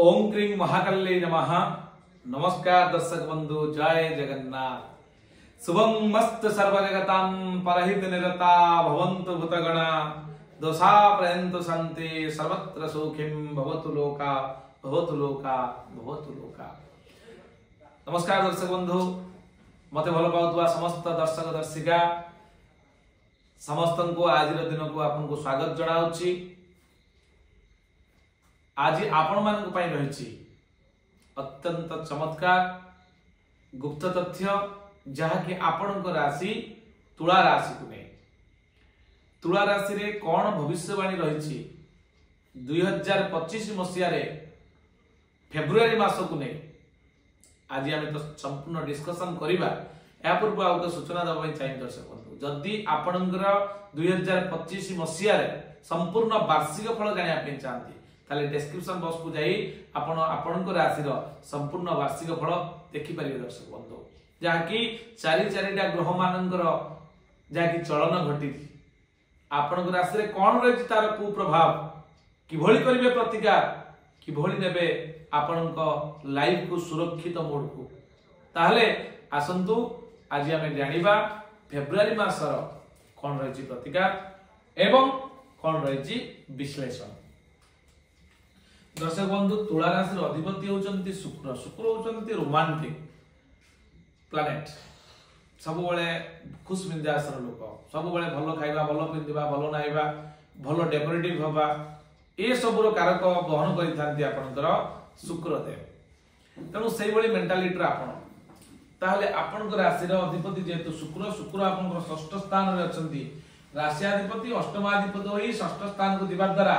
ओम क्रीं महाकाल्यै नमः। नमस्कार दर्शक बंधु, जय जगन्नाथ। शुभम मस्त सर्वजगतां परहित निरता भवन्तु भूतगणा दोषा प्रयन्तु शान्ति सर्वत्र सुखिं भवतु लोका भवतु लोका भवतु लोका। नमस्कार दर्शक बंधु, मते भल पाउतबा समस्त दर्शक दर्शिका समस्त को आज दिन को आपन को स्वागत जनाउछि। आज आपण मान रही अत्यंत चमत्कार गुप्त तथ्य जहाँकि आपण राशि तुला राशि को नहीं। तुला राशि रे कौन भविष्यवाणी रही 2025 मसीह फेब्रुआरी मास को नहीं आज आम तो संपूर्ण डिस्कसन करवा। या पूर्व आउ तो सूचना देवाई चाहिए दर्शक बंधु, जदि आपणकर 2025 मसीह संपूर्ण वार्षिक फल जानापी चाहती ताले डिस्क्रिप्शन बॉक्स को जाई आपण आपणकर राशि संपूर्ण वार्षिक फल देखि परिबे दर्शक बंधु, जहाँकि चारिटा ग्रह मानकर जहाँकि चलन घटी आपणकर राशि रे कौन रही तार कुप्रभाव किभଳି करिवे प्रतिकार किभଳି नेबे आपणक लाइफ को सुरक्षित मोड को। ताहले आसंतु आज आमे जानिबा फेब्रुआरी मासर कौन रही प्रतिकार एवं कौन रही विश्लेषण। दर्शक बंधु, तुला राशि अधिपति होचंती शुक्र। शुक्र होचंती रोमांटिक प्लैनेट, सब बेले खुश मिजाजर लोक, सब बेले भल खाइबा भल पिंधिबा भल नाइबा भल डेकोरेटिव हवा ए सबुर कारक बहन करिथांती आपनकर शुक्र देव। तेणु सेही भली मेंटालिटी आपण ताहले आपनकर राशि अधिपति जेहेतु शुक्र, शुक्र आपनकर षष्ठ स्थान रे अछंती। राशियाधिपति अष्टमाधिपति होई षष्ठ स्थान को दिबा द्वारा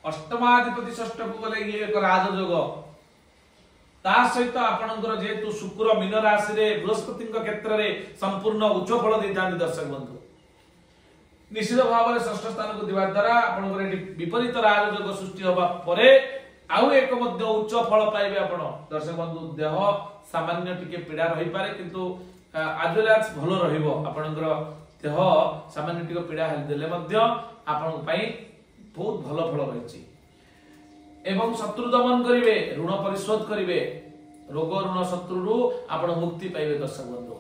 अष्टमाधिपति षष्ठ को गले ये एक राजयोग ता सहित आपनकर जेहेतु शुक्र मीन राशि रे बृहस्पति क्षेत्र रे संपूर्ण उच्च फल देतांती। दर्शक बंधु, निश्चित भाव में षष्ठ स्थान को दिबा द्वारा आपनकर विपरीत राजयोग सृष्टि होबा परे आउ एक मध्य उच्च फल पाइबे आपण। दर्शक बंधु, देह सामान्य टिके पीड़ा रही पारे किंतु आज भल रहिबो। आपनकर देह सामान्य टिके पीड़ा हेल देले मध्य आपन पई बहुत भल फल रही एवं शत्रु दमन करिवे, ऋण परिशोध करिवे, रोग ऋण शत्रु आपण मुक्ति पाइबे। दर्शक बंधु,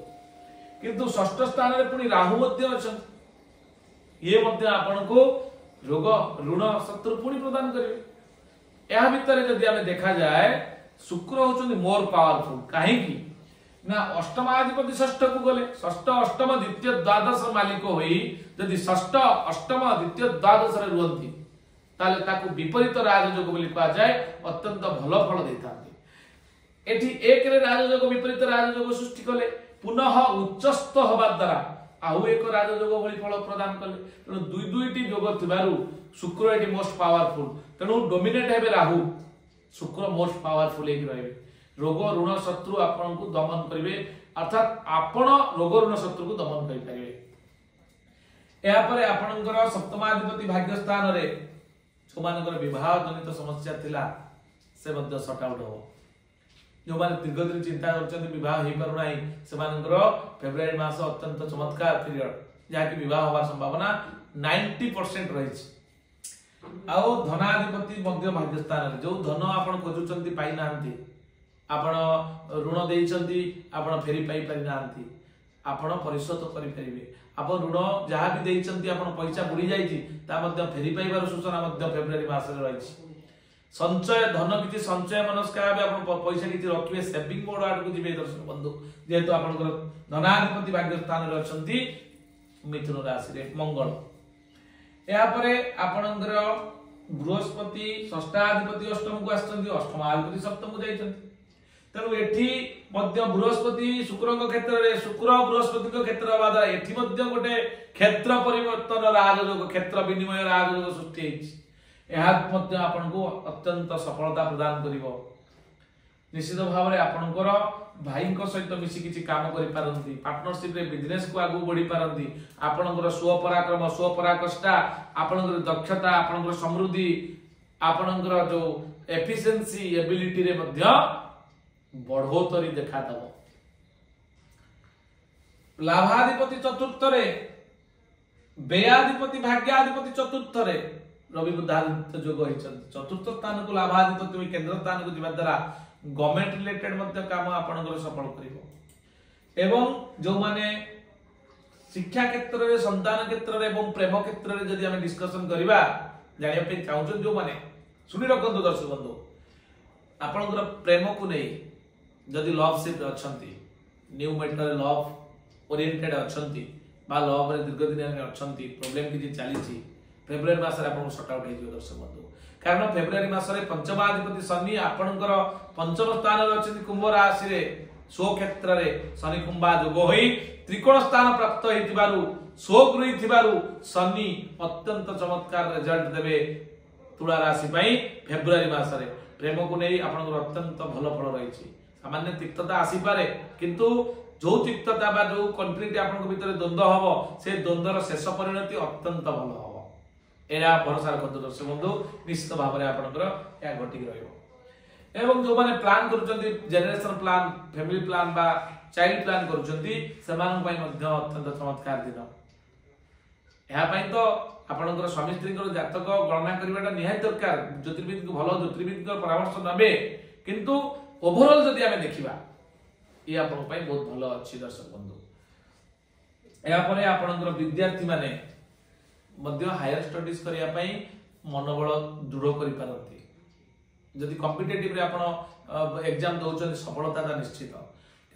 किंतु षष्ठ स्थान रे पुनी राहु मध्य अछन, ये मध्य आपण को रोग ऋण शत्रु पुनी प्रदान करिवे। या भितर जदि हमें देखा जाए शुक्र होचंदी मोर पावरफुल काहे की ना अष्टमाधिपति षष्ठ को गले षष्ठ अष्टम द्वितीय द्वादश मालिक होई जदि षष्ठ अष्टम द्वितीय द्वादश रे रुहंती ताले ताकू विपरीत राजयोग बोली कहा जाए, अत्यंत भल फल देतांती। एठी एक रे राजयोग विपरीत राजयोग सृष्टि कले पुनः उच्चस्थ होबा द्वारा आउ एक राजयोग बोली फल प्रदान कले। तेणु दुईटी योग थिबारु शुक्र एठी मोस्ट पावरफुल। तेणु डोमिनेट हेबे राहु, शुक्र मोस्ट पावरफुल एक रहिबे। रोग ऋण शत्रु आपन को दमन करिवे, अर्थात आपण रोग ऋण शत्रु को दमन करि परिवे। या परे आपनकर सप्तमाधिपति भाग्य स्थान रे जो मानकर विवाह जनित समस्या थिला से मध्य सॉर्ट आउट हो। जो माने दीर्घदिन चिंता करछन विवाह हे पारु नाही से मानकर फेब्रुआरी मास अत्यंत चमत्कार पीरियड जहाँ की विवाह होवा संभावना 90% रही। आउ धनाधिपति मध्य भाग्य स्थान रे जो धन आपण खोजुचंती पाइ नांती, आपण ऋण देइचंती आपण फेरी पाइ पारि नांती, आपण परिशोध करि परिबे। आपण ऋण जहाँ भी देइचंती आपण पैसा बुडी जाईची ता मध्य फेरी पाइबार सूचना मध्य फेब्रुआरी मास रे रहिछि। संचय धन किछि संचय मनस्का हेबे, आपण पैसा किछि रखिबे सेविंग मोड आड को जिबे। दर्शक बंधु, जेहेतु आपनकर धनाधिपति भाग्य स्थान रे अछंती मिथुन राशि रे मंगल। या परे आपनकर बृहस्पति षष्ठाधिपति अष्टम को आछंती, अष्टमाधिपति सप्तम को जाइछंती। तेणु एठी मध्य बृहस्पति शुक्र क्षेत्र रे शुक्र बृहस्पति क्षेत्र हवा द्वारा एठी मध्य गोटे क्षेत्र परिवर्तन राजयोग क्षेत्र विनिमय राजयोग सृष्टि हेछि। एहा मध्य आपन को अत्यंत सफलता प्रदान करिवो। निश्चित भाव में आपनकर भाई सहित मिसी किछि काम करि पारंती, पार्टनरशिप रे बिजनेस को आगु बढ़ी पारंती। आपनकर स्वपराक्रम स्वपराकष्टा आपनकर दक्षता आपनकर समृद्धि आपनकर जो एफिशिएंसी एबिलिटी रे मध्य बढ़ोतरी देखा दबो। लाभाधिपति चतुर्थ रे, व्ययाधिपति भाग्याधिपति चतुर्थ रे, रवि बुधादित्य जोग होइछन चतुर्थ स्थान को लाभादित तुम केंद्र स्थान को जीवा द्वारा गवर्नमेंट रिलेटेड मध्य काम आपनकर सफल करिवो एवं जो माने शिक्षा क्षेत्र रे संतान क्षेत्र रे एवं प्रेम क्षेत्र रे जदि हम डिस्कशन करिवा जानिया पे चाहू जो माने सुनि रखंतु दर्शक बंधु आपनकर प्रेम को नै जदि लव शिप अछंती न्यू मेटर लव ओरिएंटेड अछंती बा लव रे दीर्घ दिन अछंती प्रॉब्लम कि चलीची फेब्रुआरी मास रे आपन सॉर्ट आउट हेजियो दर्शक बंधु कारण फेब्रुआरी मास रे पंचमाधिपति शनि आपनकर पंचम स्थान रे अछंती कुंभ राशि रे स्व क्षेत्र रे शनि कुंभा जोग होई त्रिकोण स्थान प्राप्त हेतिबारु स्व गृही थिबारु शनि अत्यंत चमत्कार रिजल्ट देबे तुला राशि पई फेब्रुआरी मास रे प्रेम को नै आपनकर अत्यंत भलो फल रहिछि सामान्य तिक्तता आसी पारे किंतु जो तिक्तता बा जो कॉन्फ्लिक्ट आपन भीतर द्वंद्व हबो से द्वंद्वर शेष परिणति अत्यंत भलो हबो एरा भरोसा रखंतु दर्शक बंधु निश्चित भाव में आपनकर या घटिक रहइबो एवं जो माने प्लान करूचंती जनरेशन प्लान फैमिली प्लान बा चाइल्ड प्लान करूचंती समान पई मध्य अत्यंत चमत्कार दिन या पई तो आपनकर स्वामी स्त्री को जातक गणना करबाटा निहाय दरकार ज्योतिर्विद को भलो ज्योतिर्विद को परामर्श नबे किंतु ओवरऑल जदि हमें देखिबा ये आपन पई बहुत भलो अछि दर्शक बंधु या परे आपनकर विद्यार्थी माने मध्य हायर स्टडीज करिया पई मनोबल दृढ़ करि पारंती जदि कॉम्पिटिटिव रे आपण एग्जाम दोचन सफलता ता निश्चित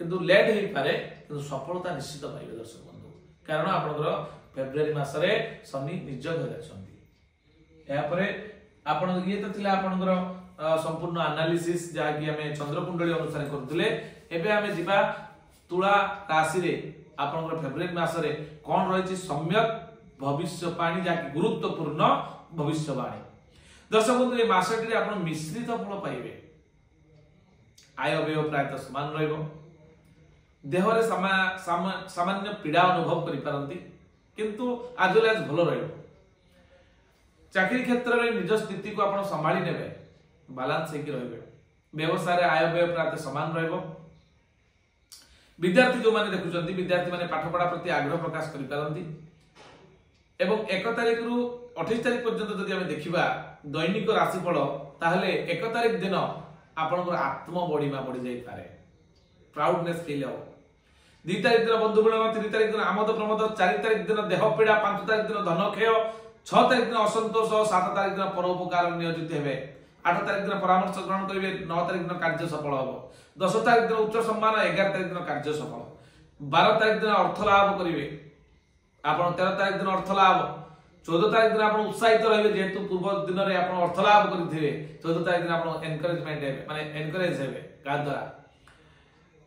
किंतु लेट हेई पारे किंतु सफलता निश्चित पाइबे दर्शक बंधु कारण आपनकर फेब्रुआरी मास रे शनि निज घर अछंती या परे आपण ये तो थिला आपनकर संपूर्ण एनालिसिस जा कि हमें चंद्र कुंडली अनुसार करथले एबे हमें दिबा तुला राशि रे आपनकर फेब्रुआरी मास रे कोन रहिछि सम्यक भविष्यवाणी जाकि गुरुत्वपूर्ण भविष्यवाणी दर्शक बंधु ए मासटी आपण मिश्रित फल पाइबे आय व्यय प्रायतः समान रहइबो देह रे सामान्य पीड़ा अनुभव करि पारंती किंतु आजले आज भलो रहइबो चाकरी क्षेत्र रे निज स्थिति को आपण संभाली नेबे बैलेंस हेकि रहइबे व्यवसाय रे आय व्यय प्रायतः समान रहइबो विद्यार्थी जो माने देखुचंती विद्यार्थी माने पाठ पढ़ा प्रति आग्रह प्रकाश करि पारंती एवं 1 तारिख रु 28 तारिख पर्यंत जदि हम देखिबा दैनिक राशिफल ताहले 1 तारिख दिन आपनकर आत्म बढ़िमा बढ़ी जाई पारे प्राउडनेस फील हो 2 तारिख दिन बंधु मिलन 3 तारिख दिन आमोद प्रमोद 4 तारिख दिन देह पीड़ा 5 तारिख दिन धन क्षय 6 तारिख दिन असंतोष 7 तारिख दिन परोपकार नियोजित हेबे 8 तारिख दिन परामर्श ग्रहण करिवे 9 तारिख दिन कार्य सफल हो 10 तारिख दिन उच्च सम्मान 11 तारिख दिन कार्य सफल 12 तारिख दिन अर्थ लाभ करिवे आपण 13 तारिख दिन अर्थ लाभ 14 तारिख दिन आपण उत्साहित रहिबे जेतु पूर्व दिन रे आपण अर्थ लाभ करिथिबे 14 तारिख दिन आपण एनकरेजमेंट हेबे माने एनकरेज हेबे का द्वारा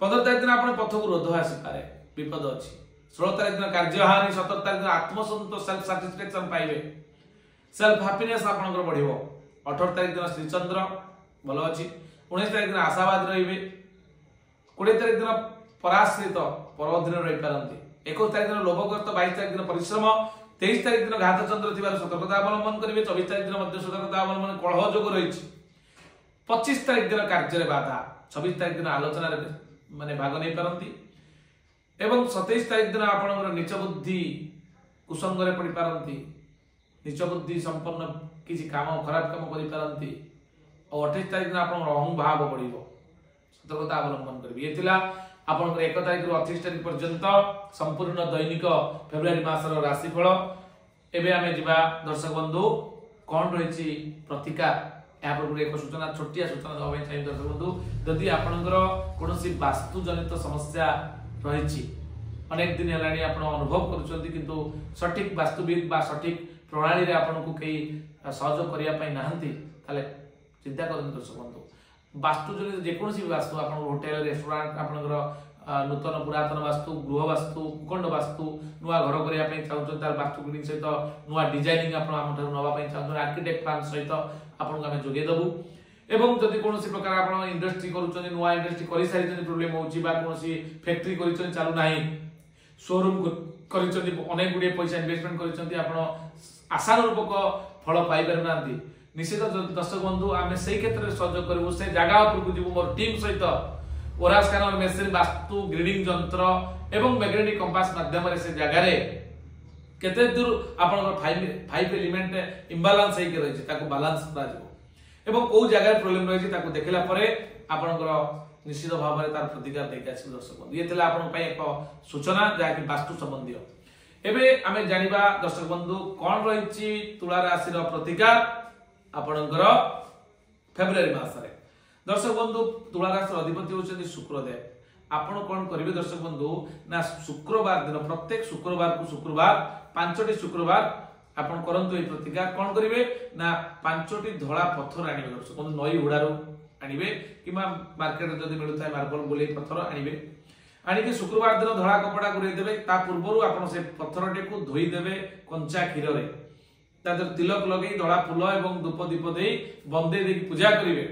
15 तारिख दिन आपण पथक रोध आसी पारे विपद अछि 16 तारिख दिन कार्य हानि 17 तारिख दिन आत्मसंतोष सेल्फ सैटिस्फैक्शन पाइबे सेल्फ हैप्पीनेस आपनकर बढ़िबो 18 तारिख दिन श्री चंद्र भलो अछि 19 तारिख दिन आशावादी रहिबे 20 तारिख दिन पराश्रित परवधीन रहि पारंती 21 तारिख दिन लोभग्रस्त 22 तारिख दिन परिश्रम 23 तारिख दिन घात चंद्र थिबार सतर्कता अवलंबन करिवे 24 तारिख दिन मध्य सतर्कता अवलंबन कलह जोग रहिछि 25 तारिख दिन कार्य रे बाधा 26 तारिख दिन आलोचना रे माने भाग नै पारंती एवं 27 तारिख दिन आपनकर नीच बुद्धि कुसंग रे पड़ी पारंती नीच बुद्धि संपन्न किछि काम खराब काम करि पारंती और 28 तारिख दिन आपन अहं भाव बढ़िबो सतर्कता अवलंबन करिवे एतिला आपनकर 1 तारिख रु 28 तारिख पर्यंत संपूर्ण दैनिक फेब्रुआरी मासर राशिफल एबे हमें जिबा दर्शक बंधु कोन रहिछि प्रतिकार या पर एक सूचना छोटिया सूचना दबा चाहिए दर्शक बंधु यदि आपनकर कोनोसी वास्तु जनित समस्या रहिछि अनेक दिन हेलानी आपण अनुभव करूछंती किंतु सठिक वास्तुविद बा सठिक प्रणाली रे आपनको कई सहयोग करिया पई नाहंती ताले चिंता करन दर्शक बंधु वास्तु जनित जे कोनोसी वास्तु आपण होटल रेस्टोरेंट आपनकर नूतन पुरातन वास्तु गृह वास्तु कुंड वास्तु नुआ घर करिया पई चाहउछन तार वास्तु बिल्डिंग सहित नुआ डिजाइनिंग आपण हमठर नवा पई चाहउछन आर्किटेक्ट प्लान सहित आपण हमें जोगे दबु एवं जदि कोनोसी प्रकार आपण इंडस्ट्री करूछन नुआ इंडस्ट्री करि सारिछन प्रॉब्लम होउची बा कोनोसी फैक्ट्री करिछन चालू नाही शोरूम करिछन अनेक गुडे पैसा इन्वेस्टमेंट करिछन आपण आशानुरूपक फल पाई पारु नांती निश्चित दर्शक बंधु आमे सेही क्षेत्र रे सहयोग करबो से जगह ऊपर को जीवो मोर टीम सहित ओरा स्कैनर मेसिन वास्तु ग्रीडिंग यंत्र एवं मैग्नेटिक कंपास माध्यम रे से जगह रे केते दूर आपन फाइव एलिमेंट इम्बालांस हे के रही ताको बैलेंस करा जिवो एवं को जगह प्रॉब्लम रही ताको देखला परे आपनकर निश्चित भाव में तार प्रतिकार देके आसी दर्शक बंधु ये थिला आपन पय एक सूचना जा कि वास्तु संबंधी एबे आमे जानिबा दर्शक बंधु कोन रहिछि तुला राशि रो प्रतिकार आपनकर फेब्रुआरी मास रे दर्शक बंधु तुला राशि अधिपति होचंदी शुक्रदेव आपण कोन करिवे दर्शक बंधु ना शुक्रवार दिन प्रत्येक शुक्रवार को शुक्रवार 5टी शुक्रवार आपण करंतु ए प्रतिकार कोन करिवे ना 5टी धोळा पत्थर आनिबे दर्शक बंधु नई हुडारो आनिबे किमा मार्केट जदी मिलुथाय मार्बल गोले पत्थर आनिबे आनिके शुक्रवार दिन धोळा कपड़ा गुरे देबे ता पूर्वरु आपण से पत्थरटे को धोई देबे कंचा क्षीर रे तादर तिलक लगेई धोळा फूल एवं धूप दीप देई बंदे दे पूजा करिवे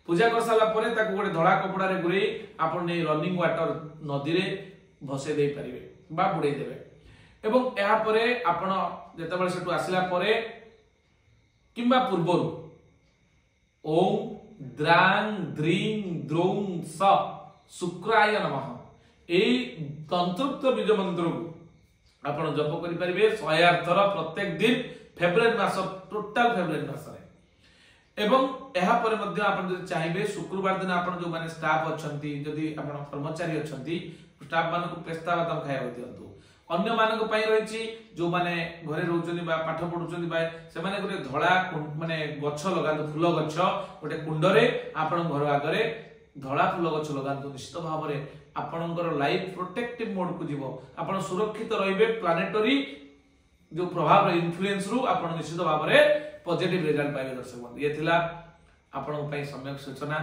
पूजा कर साला परे ताको गोटे धोळा कपड़ा रे गुरे आपण ने रनिंग वाटर नदी रे भसे देई परिवे बा बुडे देबे एवं एहा परे आपण जेतबेले सेटु आसिला परे किंबा पूर्वरु ओम द्रांग द्रीं द्रों स शुक्राय नमः ए तंत्रोक्त बीज मंत्र को आपण जप करि परिबे 108 थर प्रत्येक दिन फेब्रुआरी मास टोटल फेब्रुआरी मास रे एवं एहा परे मध्ये आपण जदि चाहिबे शुक्रवार दिन आपण जो माने स्टाफ अछंती जदि आपण कर्मचारी अछंती स्टाफ मान को पेस्ता बादाम खाया दियंतु अन्य मानक पई रहिछि जो माने घरे रहउचंदी बा पाठ पढुचंदी बा से माने गोटे धळा माने गछ लगाନ୍ତୁ फूल गछ गोटे कुंडरे आपण घर आगरे धळा फूल गछ लगाନ୍ତୁ निश्चित भाव रे आपणकर लाइफ प्रोटेक्टिव मोड को जीवो आपण सुरक्षित रहिबे प्लानेटरी जो प्रभाव रे इन्फ्लुएंस रु आपण निश्चित भाव रे पॉजिटिव रिजल्ट पाइबे दर्शक बंधु ये थिला आपण पई सम्यक सूचना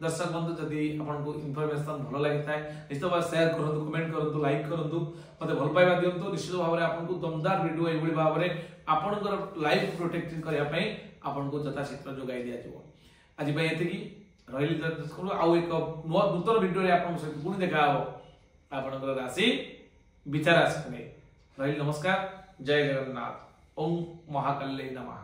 दर्शक बंधु जदि आपन को इंफॉर्मेशन भलो लागि थाए निश्चित भाव शेयर करंतु कमेंट करंतु लाइक करंतु मते भल पाइबा दियंतु निश्चित भाव रे आपन को दमदार वीडियो एबुली भाव रे आपनकर लाइफ प्रोटेक्टिंग करिया पई आपन को जता शीघ्र जोगाई दिया जिवो आज पई एति की रहिली दर्शक आउ एक नूतन वीडियो रे आपन से पुणी देखा हो आपनकर राशि विचार राशि रहिली नमस्कार जय जगन्नाथ ओम महाकाल्यै नमः।